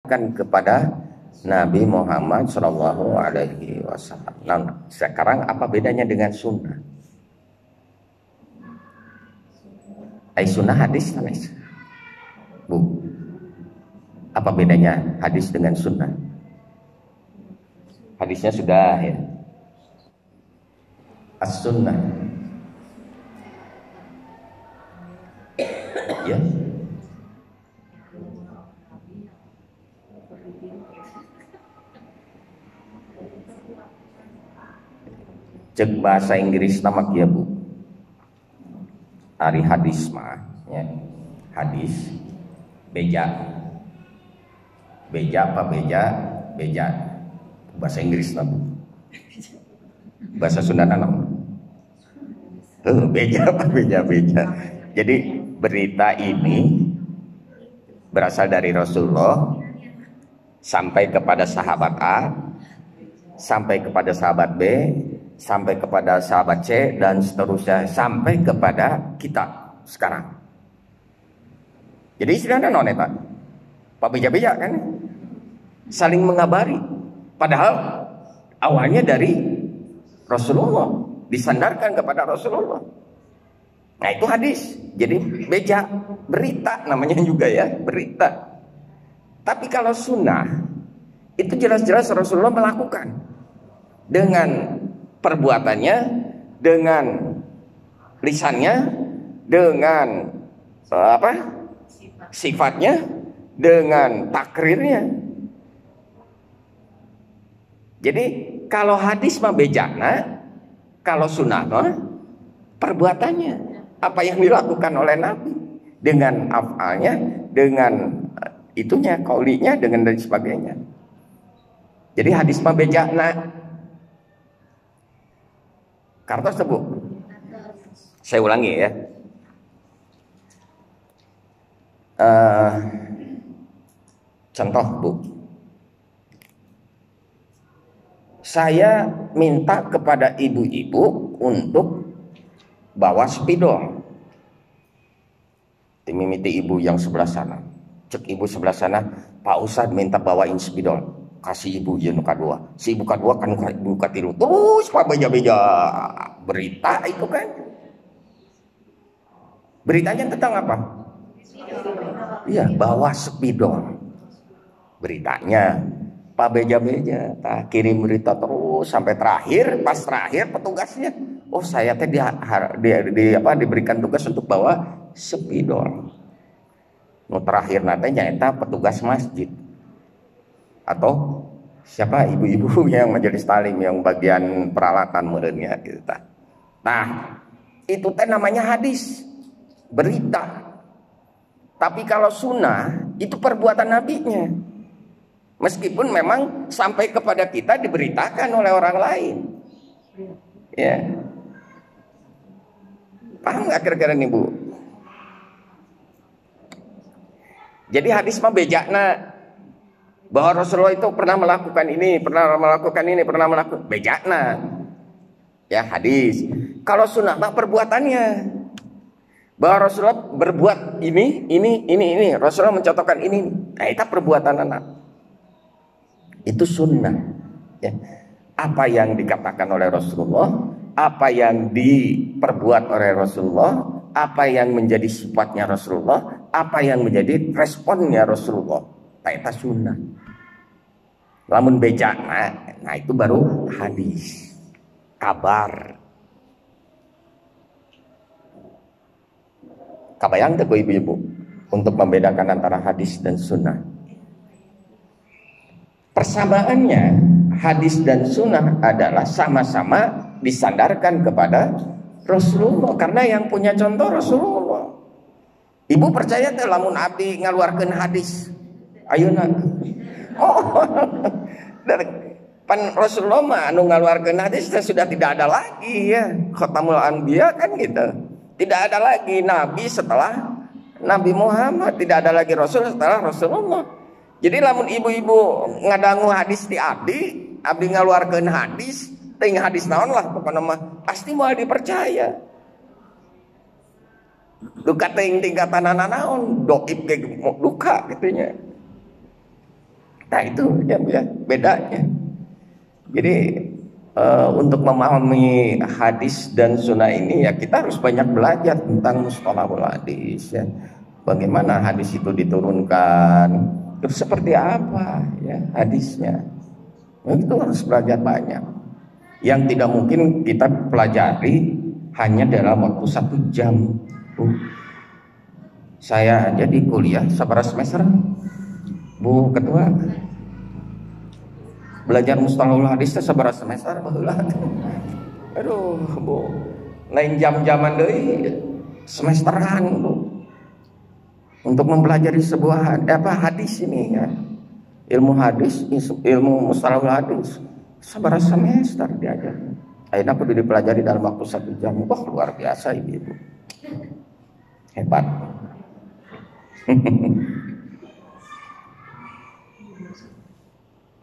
kepada Nabi Muhammad Shallallahu Alaihi Wasallam. Nah, sekarang apa bedanya dengan sunnah? Sunnah hadis, Bu. Apa bedanya hadis dengan sunnah? Hadisnya sudah ya. As-sunnah. Ya. Cek bahasa Inggris nama ya Bu. Ari hadis mah ya. Hadis beja apa beja bahasa Inggris lah Bu. Bahasa Sunda nama beja apa beja. Jadi berita ini berasal dari Rasulullah sampai kepada sahabat A, sampai kepada sahabat B, sampai kepada sahabat C, dan seterusnya sampai kepada kita sekarang. Jadi istilahnya noneta Pak beja-beja kan saling mengabari, padahal awalnya dari Rasulullah, disandarkan kepada Rasulullah. Nah itu hadis. Jadi beja berita namanya juga ya, berita. Tapi kalau sunnah itu jelas-jelas Rasulullah melakukan dengan perbuatannya, dengan lisannya, dengan sifatnya, dengan takrirnya. Jadi kalau hadis mah bejana, kalau sunnah mah perbuatannya, apa yang dilakukan oleh Nabi dengan afalnya, dengan itunya, kaulinya, dengan dan sebagainya. Jadi hadis mah bejana. Kartos Bu. Saya ulangi ya. Contoh Bu. Saya minta kepada ibu-ibu untuk bawa spidol. Timimiti ibu yang sebelah sana. Cek ibu sebelah sana, Pak Ustadz minta bawain spidol. Kasih ibu ya nuka dua. Si ibu kedua kan nuka tiru. Terus Pak beja-beja berita itu kan. Beritanya tentang apa? Iya, bawa spidol. Beritanya Pak beja-beja kirim berita terus sampai terakhir. Pas terakhir petugasnya, oh saya teh diberikan tugas untuk bawa spidol. Nu terakhir nanti nyata petugas masjid atau siapa ibu-ibu yang majelis talim yang bagian peralatan merenya gitu. Nah itu teh namanya hadis, berita. Tapi kalau sunnah itu perbuatan nabinya. Meskipun memang sampai kepada kita diberitakan oleh orang lain. Ya. Paham nggak kira-kira nih Bu? Jadi hadis mah bejana, bahwa Rasulullah itu pernah melakukan ini, pernah melakukan bejana. Ya hadis. Kalau sunnah mah perbuatannya. Bahwa Rasulullah berbuat ini. Rasulullah mencontohkan ini. Nah itu perbuatan anak. Itu sunnah ya. Apa yang dikatakan oleh Rasulullah, apa yang diperbuat oleh Rasulullah, apa yang menjadi sifatnya Rasulullah, apa yang menjadi responnya Rasulullah, itu sunnah. Lamun bejana, nah itu baru hadis, kabar. Kabayang teh ibu-ibu untuk membedakan antara hadis dan sunnah. Persamaannya hadis dan sunnah adalah sama-sama disandarkan kepada Rasulullah, karena yang punya contoh Rasulullah. Ibu percaya teh lamun abdi ngaluarkeun hadis ayeuna. Oh. Pan Rasulullah mah anu ngaluarkeun hadis sudah tidak ada lagi ya. Khatamul Anbiya kan gitu. Tidak ada lagi nabi setelah Nabi Muhammad, tidak ada lagi rasul setelah Rasulullah. Jadi lamun ibu-ibu ngadangu hadis di abdi ngaluarkeun hadis, ting hadis naon lah pokokna mah pasti moal dipercaya. Duka ting tingkatan naon, doib ge duka gitunya. Nah itu ya bedanya. Jadi untuk memahami hadis dan sunnah ini ya kita harus banyak belajar tentang mustalahul hadis ya. Bagaimana hadis itu diturunkan, terus seperti apa ya hadisnya. Nah, itu harus belajar banyak. Yang tidak mungkin kita pelajari hanya dalam waktu 1 jam. Saya aja di kuliah sabar semester, Bu Ketua, belajar mustalahul hadis sabar semester baheula. Aduh, Bu. Lain jam-jaman deui semesteran, Bu. Untuk mempelajari sebuah hadis ini ya. Ilmu hadis, ilmu mustalahul hadis sabar semester diajar. Akhirnya aku dipelajari dalam waktu 1 jam. Wah, luar biasa ini, Bu. Hebat.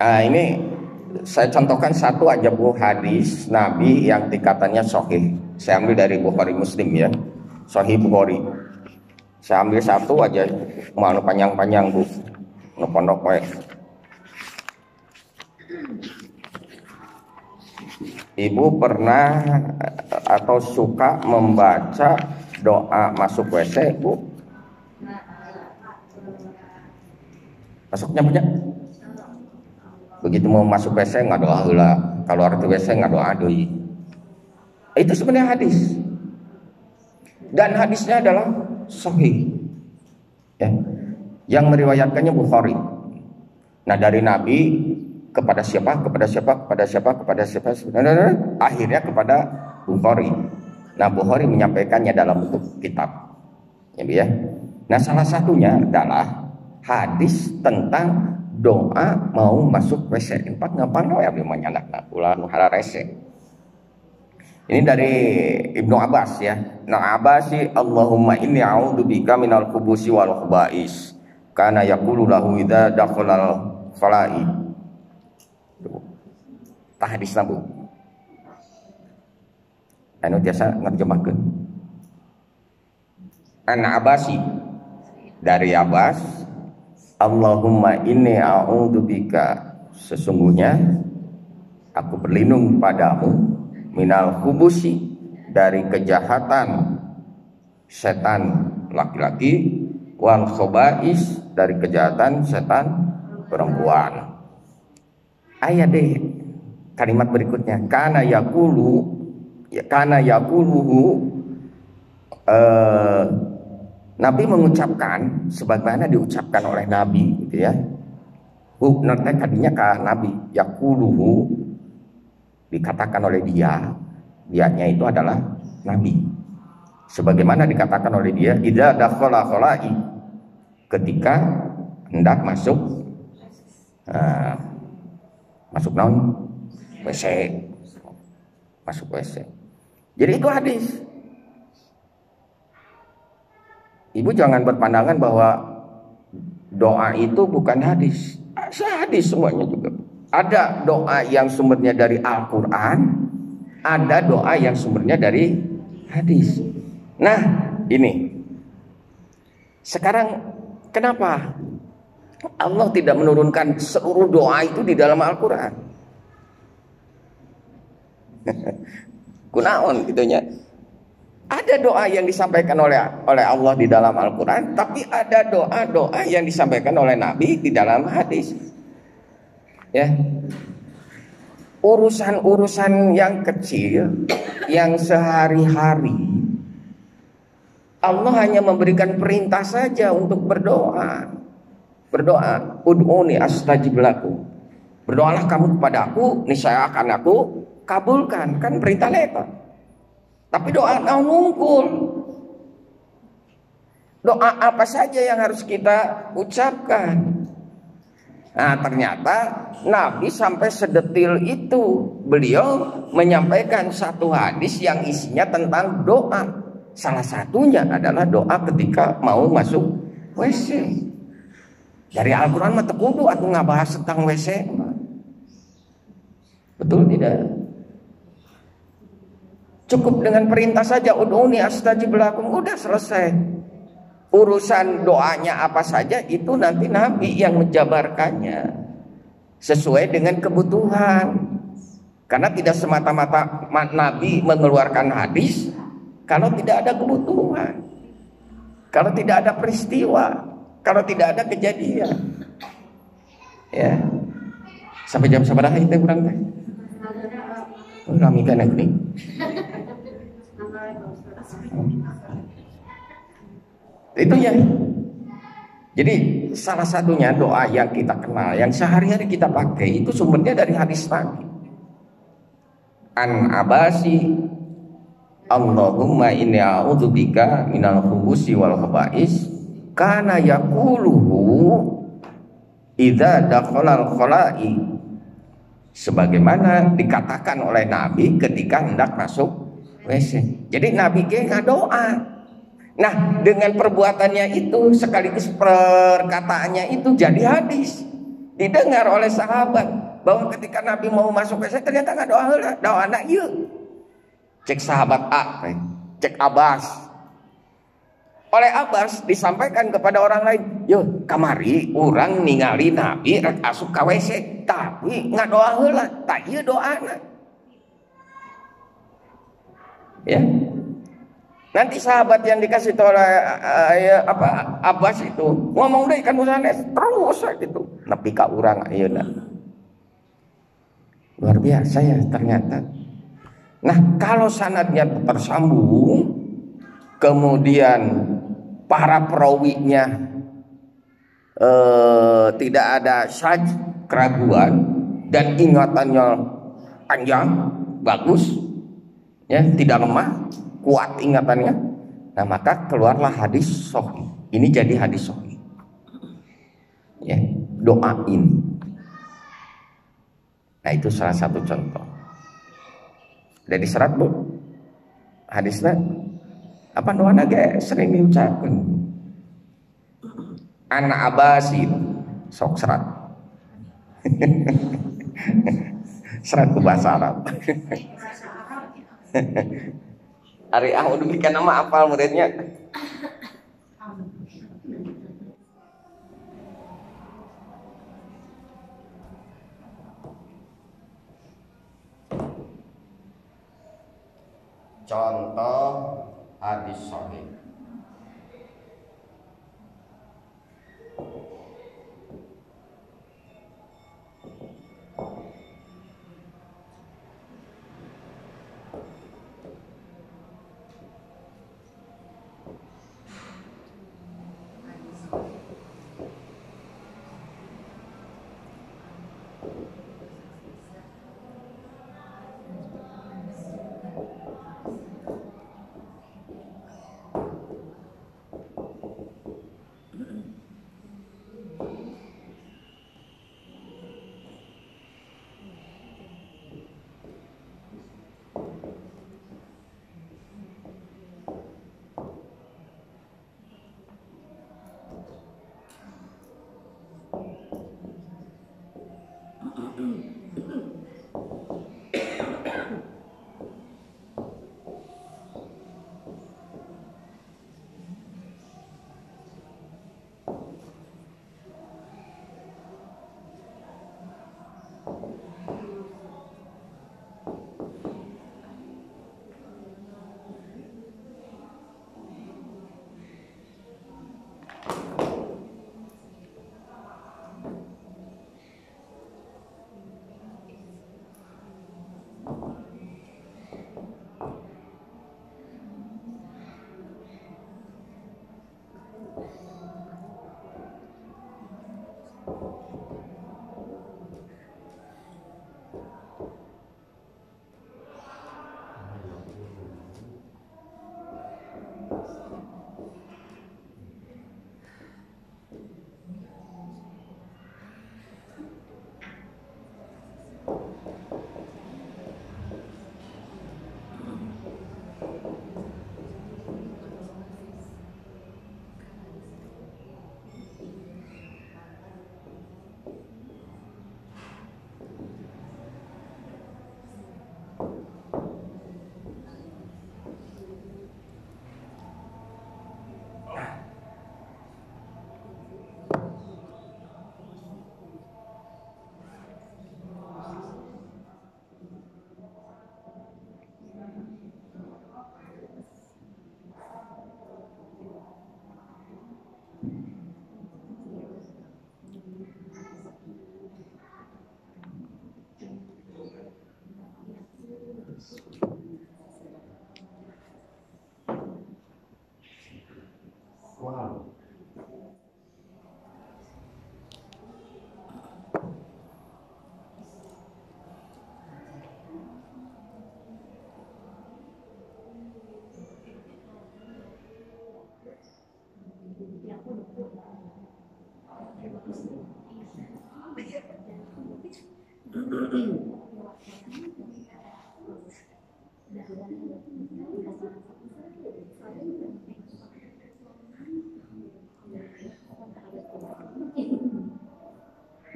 Nah, ini saya contohkan satu aja, Bu, hadis Nabi yang tingkatannya sahih. Saya ambil dari Bukhari Muslim ya. Sahih Bukhari. Saya ambil satu aja, mau panjang-panjang, Bu. Nu pondok we. Ibu pernah atau suka membaca doa masuk WC, Bu? Masuknya punya? Begitu mau masuk WC nggak doa heula, kalau arti WC nggak doa deui. Itu sebenarnya hadis. Dan hadisnya adalah sahih. Ya. Yang meriwayatkannya Bukhari. Nah, dari Nabi kepada siapa? Kepada siapa? Kepada siapa? Kepada siapa? Akhirnya kepada Bukhari. Nah, Bukhari menyampaikannya dalam bentuk kitab. Ya. Nah, salah satunya adalah hadis tentang doa mau masuk WC. Empat ngapano ya memang anak ulah nu hararese. Ini dari Ibnu Abbas ya. Nah, Abbas, Allahumma inni a'udzubika minal khubusi wal khaba'is. Kana yaqulu lahu idza dakhalal khala'i. Tah hadis nabu. Anu biasa nerjemahkeun. An Abbasi, dari Abbas, Allahumma inni a'udzubika, sesungguhnya aku berlindung padamu, minal khubusi, dari kejahatan setan laki-laki, wal khaba'is, dari kejahatan setan perempuan. Ayat deh kalimat berikutnya, kana yaquluhu, Nabi mengucapkan sebagaimana diucapkan oleh Nabi gitu ya. Nanti tadinya ka Nabi yaquluhu, dikatakan oleh dianya itu adalah Nabi. Sebagaimana dikatakan oleh dia, idza dakhala khala'i, ketika hendak masuk masuk naon? WC. Masuk WC. Jadi itu hadis. Ibu jangan berpandangan bahwa doa itu bukan hadis. Hadis semuanya juga. Ada doa yang sumbernya dari Al-Quran, ada doa yang sumbernya dari hadis. Nah, ini sekarang kenapa Allah tidak menurunkan seluruh doa itu di dalam Al-Quran? Kunaon gitunya. Ada doa yang disampaikan oleh Allah di dalam Al-Quran, tapi ada doa-doa yang disampaikan oleh Nabi di dalam hadis. Ya, urusan-urusan yang kecil, yang sehari-hari, Allah hanya memberikan perintah saja untuk berdoa. Berdoa, ud'uni astajib lakum. Berdoalah kamu kepada aku, niscaya akan aku kabulkan. Kan perintah lebar. Tapi doa ngungkul. Doa apa saja yang harus kita ucapkan? Nah, ternyata Nabi sampai sedetil itu. Beliau menyampaikan satu hadis yang isinya tentang doa. Salah satunya adalah doa ketika mau masuk WC. Dari Al-Quran mah tekudu aku ngabahas tentang WC. Betul tidak? Cukup dengan perintah saja, ud'uni astajib lakum, udah selesai. Urusan doanya apa saja itu nanti Nabi yang menjabarkannya. sesuai dengan kebutuhan. Karena tidak semata-mata Nabi mengeluarkan hadis kalau tidak ada kebutuhan, kalau tidak ada peristiwa, kalau tidak ada kejadian. Ya, sampai jam sabaraha itu kurang teh? Kami kan ini. Itu ya. Jadi salah satunya doa yang kita kenal, yang sehari-hari kita pakai itu sumbernya dari hadis Nabi. An Abasi, Allahumma inni a'udzubika minal khubusi wal khaba'is, kana yaquluhu idza dakhalal khala'i, sebagaimana dikatakan oleh Nabi ketika hendak masuk WC. Jadi Nabi nggak doa. Nah, dengan perbuatannya itu sekaligus perkataannya itu jadi hadis, didengar oleh sahabat, bahwa ketika Nabi mau masuk WC ternyata nggak doa anak yuk. Cek sahabat A, cek Abbas. Oleh Abbas disampaikan kepada orang lain, yuk kamari orang ningali Nabi rek asup ka WC, tapi nggak doa heula, tak ieu doana. Ya. Nanti sahabat yang dikasih tahu oleh Abbas itu ngomong deh kan sanes terus gitu nepi ka urang ayeuna. Luar biasa ya ternyata. Nah, kalau sanadnya tersambung, kemudian para perawinya tidak ada keraguan dan ingatannya panjang, bagus, ya, tidak lemah, kuat ingatannya. Nah, maka keluarlah hadis sahih. Ini jadi hadis sahih. Ya, doain. Nah, itu salah satu contoh. Dari serat bu, hadisnya apa doanya ge sering diucapkan. Anak Abasin sok serat. Serat ke bahasa Arab. Ari udah bikin nama apal muridnya. Contoh hadis sahih.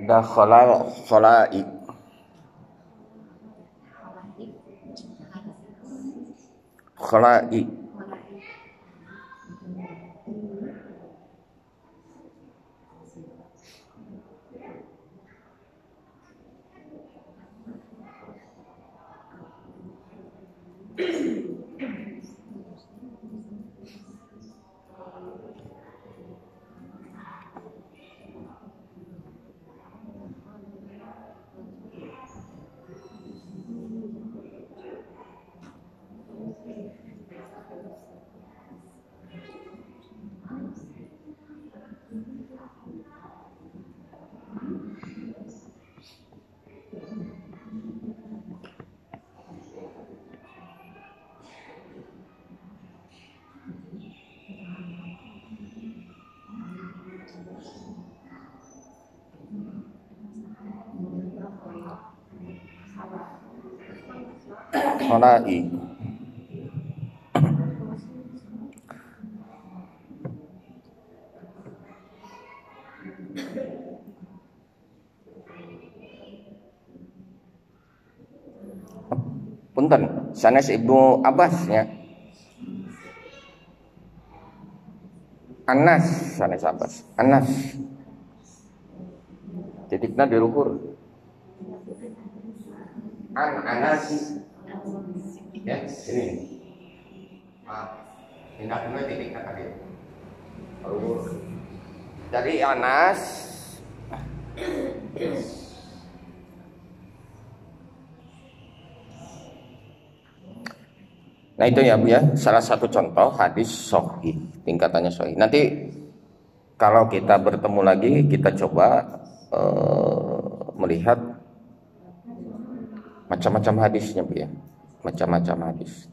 Dakhala khalai. Khalai. Khalai. Punten, sanes Ibnu Abbas ya. Anas, sanes Abbas. Anas. Titiknya diluhur. Anas. Ya, ini. Tindak dulu titiknya tadi. Luhur. Dari Anas. Nah itu ya Bu ya, salah satu contoh hadis sahih, tingkatannya sahih. Nanti kalau kita bertemu lagi, kita coba melihat macam-macam hadisnya Bu ya, macam-macam hadis.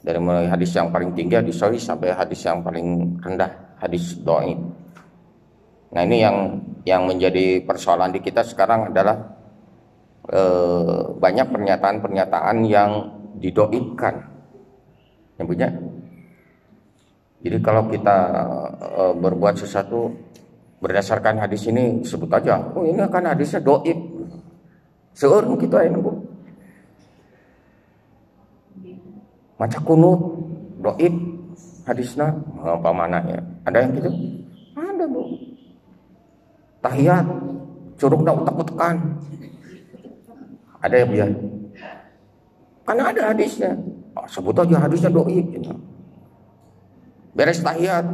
Dari mulai hadis yang paling tinggi hadis sahih sampai hadis yang paling rendah hadis dhaif. Nah ini yang menjadi persoalan di kita sekarang adalah banyak pernyataan-pernyataan yang didoibkan. Yang punya. Jadi kalau kita berbuat sesuatu berdasarkan hadis ini, sebut aja, oh ini kan hadisnya doib. Seueur kita ini Bu. Maca kunut doib hadisnya apa mananya? Ada yang gitu? Ada Bu. Tahiyat curugna utak-utakan. Ada ya Bu ya? Karena ada hadisnya. Sebut aja hadisnya doib gitu. Beres tahiyat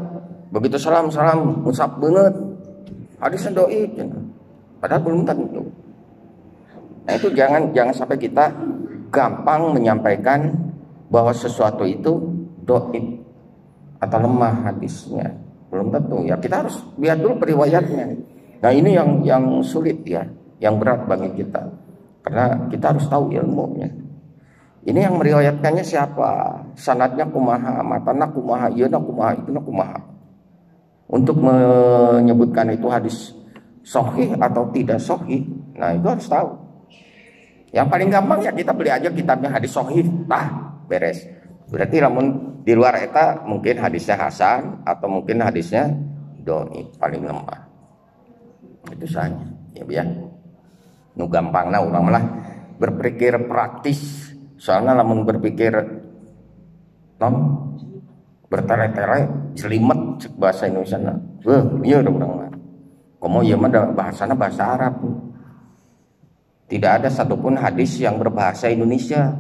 begitu salam musab banget hadisnya doib gitu. Padahal belum tentu. Nah itu jangan sampai kita gampang menyampaikan bahwa sesuatu itu doib atau lemah hadisnya, belum tentu ya. Kita harus lihat dulu periwayatnya. Nah ini yang sulit ya, yang berat bagi kita, karena kita harus tahu ilmunya. Ini yang meriwayatkannya siapa? Sanadnya kumaha, matana kumaha, ieu kumaha, itu kumaha. Untuk menyebutkan itu hadis sahih atau tidak sahih, nah itu harus tahu. Yang paling gampang ya kita beli aja kitabnya hadis sahih, beres. Berarti namun di luar eta mungkin hadisnya hasan atau mungkin hadisnya dhaif, paling lemah. Itu saja, ya biar. Nu gampangna urang malah berpikir praktis. Soalnya lamun berpikir bertele-tele jelimet cek bahasa Indonesia na. Iya udah urang mah. Komo ieu mah bahasana bahasa Arab. Tidak ada satupun hadis yang berbahasa Indonesia.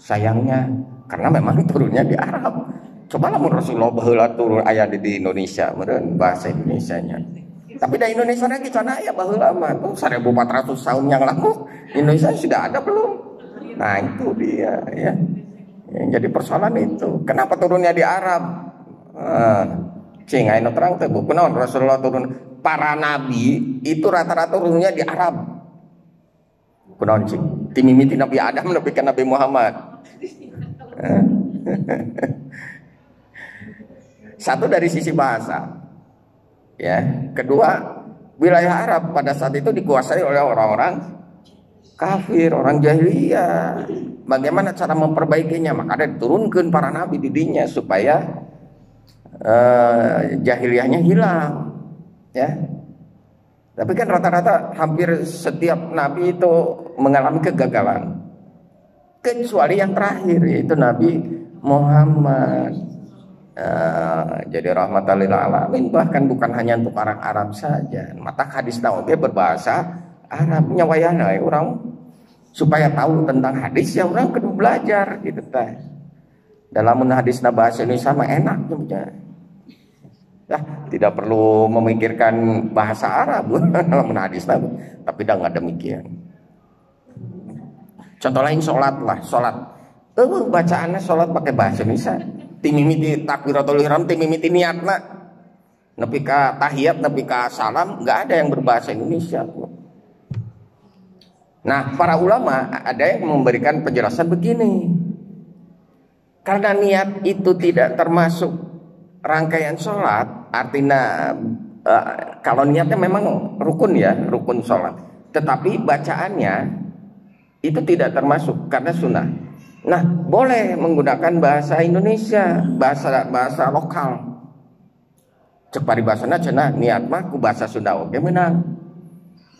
Sayangnya karena memang turunnya di Arab. Coba lamun Rasulullah baheula turun aya di Indonesia meureun bahasa Indonesianya. Tapi di Indonesia lagi cenah aya baheula mah tuh 1400 tahun yang lalu Indonesia sudah ada belum? Nah itu dia ya. Yang jadi persoalan itu. Kenapa turunnya di Arab? Cing ayeuna terang teh Bu, kunaon Rasulullah turun? Para nabi itu rata-rata turunnya di Arab. Kunaon cing? Ti mimiti Nabi Adam nepi ka Nabi Muhammad. Satu dari sisi bahasa. Ya, kedua, wilayah Arab pada saat itu dikuasai oleh orang-orang kafir, orang jahiliyah. Bagaimana cara memperbaikinya? Maka ada diturunkan para nabi didinya supaya jahiliyahnya hilang. Ya. Tapi kan rata-rata hampir setiap nabi itu mengalami kegagalan. Kecuali yang terakhir, yaitu Nabi Muhammad. Jadi rahmatan lil alamin, bahkan bukan hanya untuk orang Arab saja. Mata hadis oge berbahasa Arab nyawayana orang supaya tahu tentang hadis ya orang kudu belajar gitu teh. Dalam hadis bahasa Indonesia mah enak ya. Ya, tidak perlu memikirkan bahasa Arab dalam hadis tapi dah nggak demikian. Contoh lain sholat lah, sholat. Bacaannya sholat pakai bahasa Indonesia. Timimiti takbiratul ihram, timimiti niatna. Nepi ka tahiyat, nepi ka salam, nggak ada yang berbahasa Indonesia. Nah, para ulama ada yang memberikan penjelasan begini. Karena niat itu tidak termasuk rangkaian sholat, artinya kalau niatnya memang rukun ya, rukun sholat. Tetapi bacaannya itu tidak termasuk karena sunnah. Nah, boleh menggunakan bahasa Indonesia, bahasa lokal. Cek paribasana cenah niat mah ku bahasa Sunda oge meunang.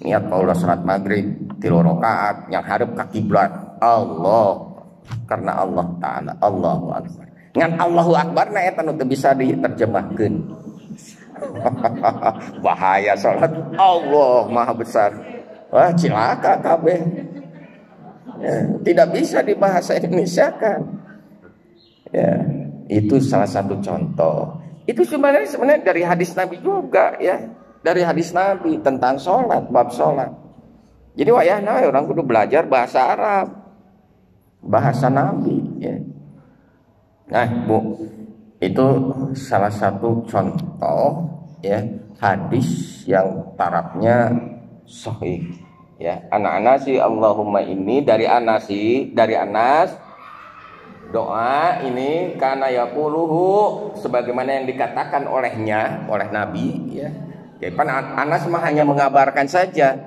Niat paula salat maghrib 3 rakaat yang hareup ka kiblat Allah karena Allah taala Allahu akbar. Ngan Allahu akbar na eta nu teu bisa diterjemahkeun. Bahaya salat Allah maha besar. Wah, cilaka kabeh. Ya, tidak bisa dibahasa Indonesia kan. Ya, itu salah satu contoh. Itu sebenarnya dari hadis Nabi juga ya, dari hadis Nabi tentang sholat, bab sholat. Jadi wayahna orang kudu belajar bahasa Arab, bahasa Nabi. Ya. Nah, Bu, itu salah satu contoh ya hadis yang tarafnya sahih. Ya, anak-anak sih Allahumma ini dari Anas doa ini karena yaquluhu sebagaimana yang dikatakan oleh Nabi ya. Jadi Anas mah hanya mengabarkan saja.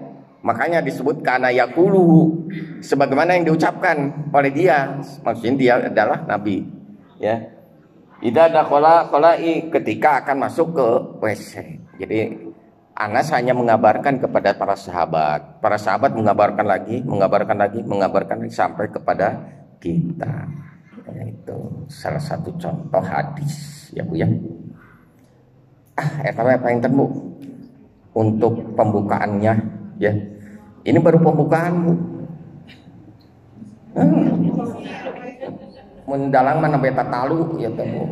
Makanya disebut karena yaquluhu sebagaimana yang diucapkan oleh dia. Maksudnya dia adalah Nabi ya. Idza dakhala qala'i ketika akan masuk ke WC. Jadi Anas hanya mengabarkan kepada para sahabat. Para sahabat mengabarkan lagi sampai kepada kita. Ya, itu salah satu contoh hadis ya Bu ya. Eta apa yang temu untuk pembukaannya ya. Ini baru pembukaan Bu. Mendalang mana beta talu ya Bu.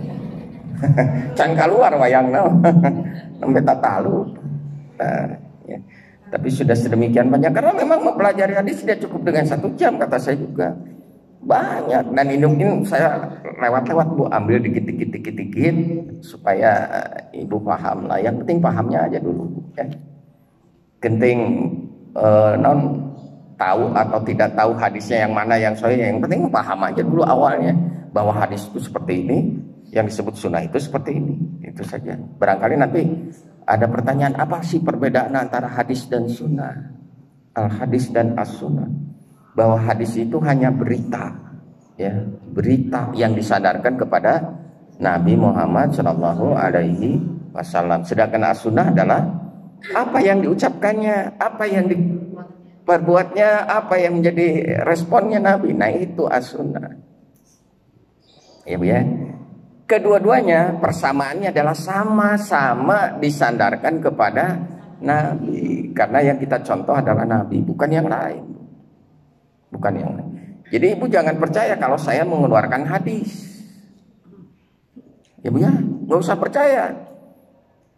Can keluar wayangna. Nembe talu. Nah, ya. Tapi sudah sedemikian banyak karena memang mempelajari hadis tidak cukup dengan 1 jam kata saya juga banyak dan ini saya lewat-lewat Bu ambil dikit supaya Ibu paham lah, yang penting pahamnya aja dulu ya. Genting non tahu atau tidak tahu hadisnya yang mana yang sahih, yang penting paham aja dulu awalnya bahwa hadis itu seperti ini, yang disebut sunnah itu seperti ini, itu saja. Barangkali nanti ada pertanyaan, apa sih perbedaan antara hadis dan sunnah? Al-hadis dan as-sunnah. Bahwa hadis itu hanya berita, ya, berita yang disadarkan kepada Nabi Muhammad Shallallahu Alaihi Wasallam. Sedangkan as-sunnah adalah apa yang diucapkannya, apa yang diperbuatnya, apa yang menjadi responnya Nabi. Nah itu as-sunnah. Ya Bu ya. Kedua-duanya persamaannya adalah sama-sama disandarkan kepada Nabi. Karena yang kita contoh adalah Nabi, bukan yang lain. Bukan yang lain. Jadi Ibu jangan percaya kalau saya mengeluarkan hadis. Ya Bu ya, nggak usah percaya.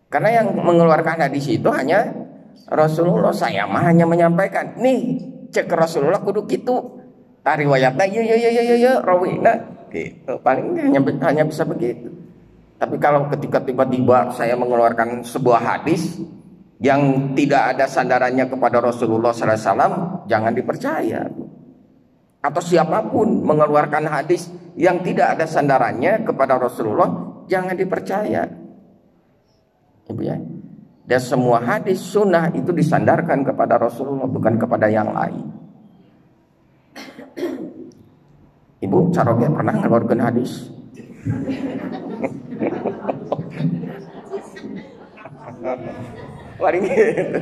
Karena yang mengeluarkan hadis itu hanya Rasulullah. Saya mah hanya menyampaikan. Nih, cek Rasulullah kudu kitu. Tariwayatna ya rawina. Gitu. Paling hanya bisa begitu. Tapi kalau ketika tiba-tiba saya mengeluarkan sebuah hadis yang tidak ada sandarannya kepada Rasulullah SAW, jangan dipercaya. Atau siapapun mengeluarkan hadis yang tidak ada sandarannya kepada Rasulullah, jangan dipercaya. Ibu ya. Dan semua hadis sunnah itu disandarkan kepada Rasulullah, bukan kepada yang lain. Ibu Caroge pernah ngeluarkan hadis? Waring gitu.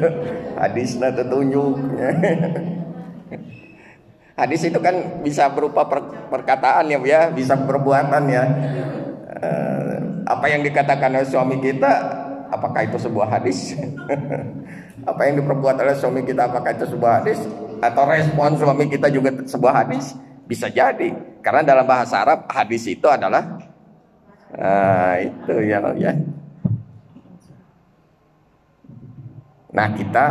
Hadisnya tertunjuk. Hadis itu kan bisa berupa perkataan ya, ya, bisa perbuatan ya. Apa yang dikatakan oleh suami kita, apakah itu sebuah hadis? Apa yang diperbuat oleh suami kita, apakah itu sebuah hadis? Atau respon suami kita juga sebuah hadis? Bisa jadi, karena dalam bahasa Arab hadis itu adalah itu ya, ya. Nah, kita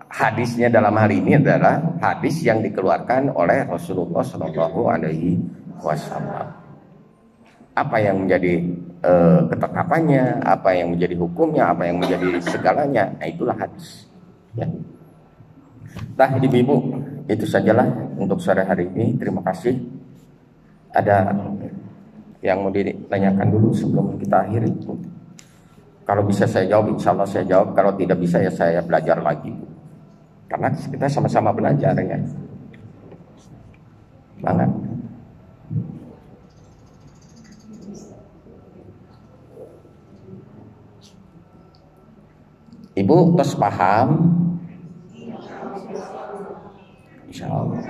hadisnya dalam hal ini adalah hadis yang dikeluarkan oleh Rasulullah Shallallahu Alaihi Wasallam. Apa yang menjadi ketetapannya, apa yang menjadi hukumnya, apa yang menjadi segalanya, nah itulah hadis. Ya. Nah, ibu-ibu, itu sajalah untuk sore hari ini. Terima kasih. Ada yang mau ditanyakan dulu sebelum kita akhiri? Kalau bisa saya jawab, insya Allah saya jawab. Kalau tidak bisa ya saya belajar lagi. Karena kita sama-sama belajar ya. Banget. Ibu terus paham? Insya Allah.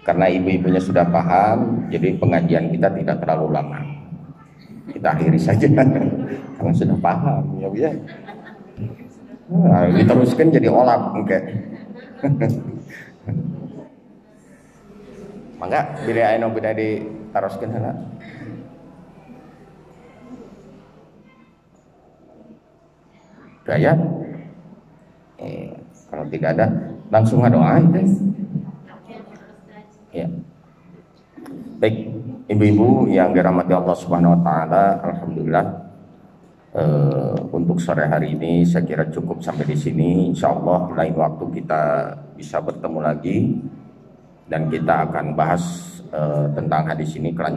Karena ibu-ibunya sudah paham, jadi pengajian kita tidak terlalu lama. Kita akhiri saja karena sudah paham ya, ya. Nah, diteruskan jadi olap oke. Mangga bila anu beda ditaroskeun heula. Gaya. Kalau tidak ada langsung doa deh. Ya. Baik, ibu-ibu yang dirahmati Allah Subhanahu wa taala, alhamdulillah untuk sore hari ini saya kira cukup sampai di sini. Insyaallah lain waktu kita bisa bertemu lagi dan kita akan bahas tentang hadis ini kelanjutan.